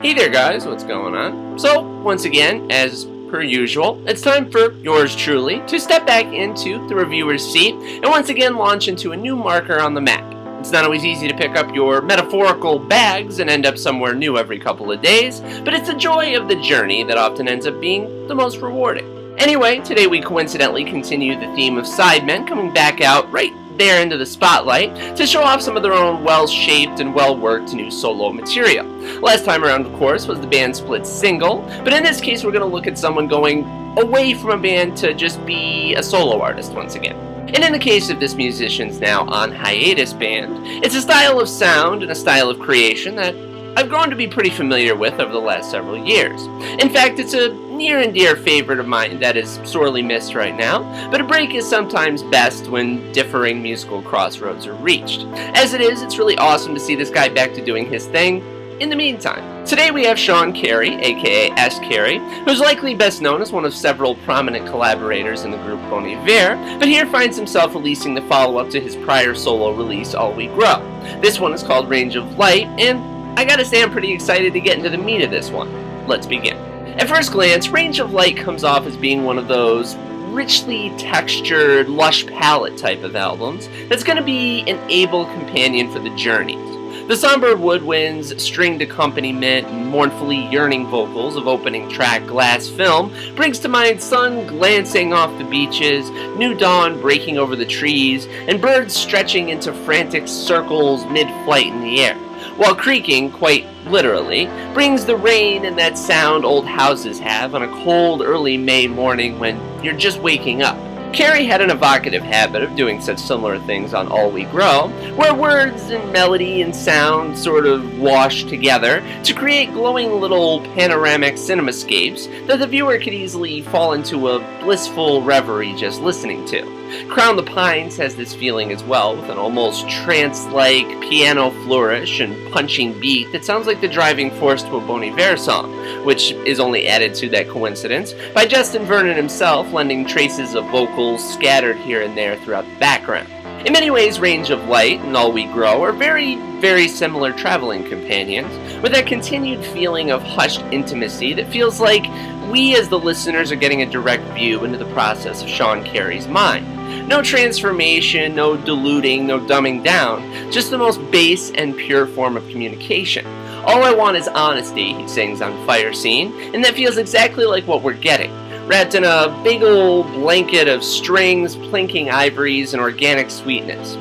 Hey there guys, what's going on? So, once again, as per usual, it's time for yours truly to step back into the reviewer's seat and once again launch into a new marker on the map. It's not always easy to pick up your metaphorical bags and end up somewhere new every couple of days, but it's the joy of the journey that often ends up being the most rewarding. Anyway, today we coincidentally continue the theme of sidemen coming back out right there into the spotlight to show off some of their own well-shaped and well-worked new solo material. Last time around, of course, was the band split single, but in this case we're going to look at someone going away from a band to just be a solo artist once again. And in the case of this musician's now on hiatus band, it's a style of sound and a style of creation that I've grown to be pretty familiar with over the last several years. In fact, it's a near and dear favorite of mine that is sorely missed right now, but a break is sometimes best when differing musical crossroads are reached. As it is, it's really awesome to see this guy back to doing his thing in the meantime. Today we have Carey, aka S. Carey, who's likely best known as one of several prominent collaborators in the group Bon Iver, but here finds himself releasing the follow-up to his prior solo release, All We Grow. This one is called Range of Light, and I gotta say I'm pretty excited to get into the meat of this one. Let's begin. At first glance, Range of Light comes off as being one of those richly textured, lush palette type of albums that's going to be an able companion for the journeys. The somber woodwinds, stringed accompaniment, and mournfully yearning vocals of opening track Glass Film brings to mind sun glancing off the beaches, new dawn breaking over the trees, and birds stretching into frantic circles mid-flight in the air. While Creaking, quite literally, brings the rain and that sound old houses have on a cold early May morning when you're just waking up. Carey had an evocative habit of doing such similar things on All We Grow, where words and melody and sound sort of wash together to create glowing little panoramic cinemascapes that the viewer could easily fall into a blissful reverie just listening to. Crown the Pines has this feeling as well, with an almost trance-like piano flourish and punching beat that sounds like the driving force to a Bon Iver song, which is only added to that coincidence by Justin Vernon himself lending traces of vocals scattered here and there throughout the background. In many ways, Range of Light and All We Grow are very, very similar traveling companions, with that continued feeling of hushed intimacy that feels like we as the listeners are getting a direct view into the process of Carey's mind. No transformation, no diluting, no dumbing down, just the most base and pure form of communication. All I want is honesty, he sings on Fire Scene, and that feels exactly like what we're getting, wrapped in a big old blanket of strings, plinking ivories, and organic sweetness.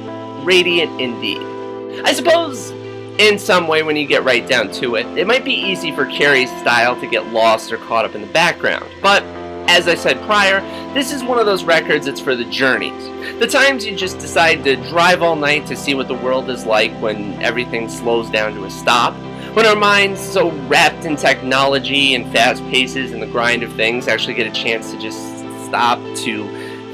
Radiant indeed. I suppose, in some way, when you get right down to it, it might be easy for Carey's style to get lost or caught up in the background, but as I said prior, this is one of those records that's for the journeys. The times you just decide to drive all night to see what the world is like when everything slows down to a stop. When our minds, so wrapped in technology and fast paces and the grind of things, actually get a chance to just stop, to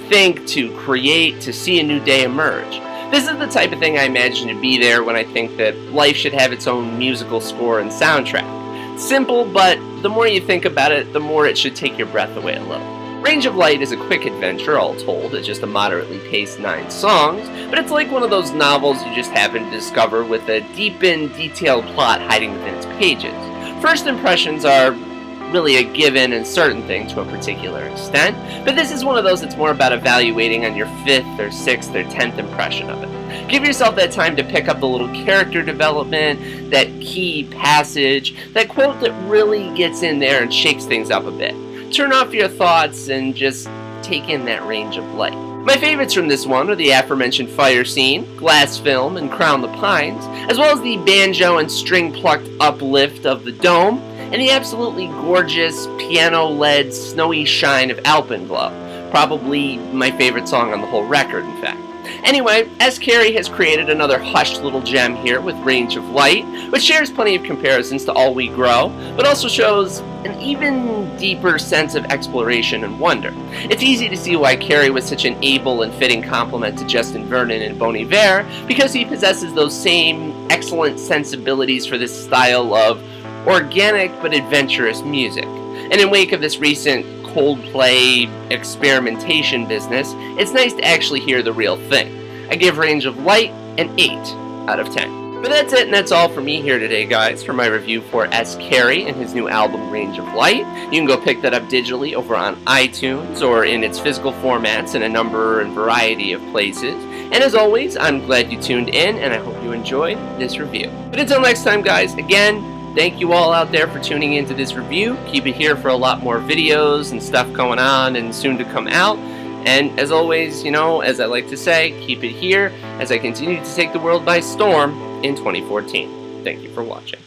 think, to create, to see a new day emerge. This is the type of thing I imagine to be there when I think that life should have its own musical score and soundtrack. Simple, but the more you think about it, the more it should take your breath away a little. Range of Light is a quick adventure, all told. It's just a moderately paced 9 songs, but it's like one of those novels you just happen to discover with a deep and detailed plot hiding within its pages. First impressions are really a given and certain thing to a particular extent, but this is one of those that's more about evaluating on your 5th or 6th or 10th impression of it. Give yourself that time to pick up the little character development, that key passage, that quote that really gets in there and shakes things up a bit. Turn off your thoughts and just take in that Range of Light. My favorites from this one are the aforementioned Fire Scene, Glass Film, and Crown the Pines, as well as the banjo and string-plucked uplift of The Dome, and the absolutely gorgeous piano-led snowy shine of Alpenglow. Probably my favorite song on the whole record, in fact. Anyway, S. Carey has created another hushed little gem here with Range of Light, which shares plenty of comparisons to All We Grow, but also shows an even deeper sense of exploration and wonder. It's easy to see why Carey was such an able and fitting complement to Justin Vernon and Bon Iver, because he possesses those same excellent sensibilities for this style of organic but adventurous music. And in wake of this recent Coldplay experimentation business, it's nice to actually hear the real thing. I give Range of Light an 8 out of 10. But that's it, and that's all for me here today, guys, for my review for Carey and his new album, Range of Light. You can go pick that up digitally over on iTunes or in its physical formats in a number and variety of places. And as always, I'm glad you tuned in, and I hope you enjoyed this review. But until next time, guys, again, thank you all out there for tuning into this review. Keep it here for a lot more videos and stuff going on and soon to come out. And as always, you know, as I like to say, keep it here as I continue to take the world by storm in 2014. Thank you for watching.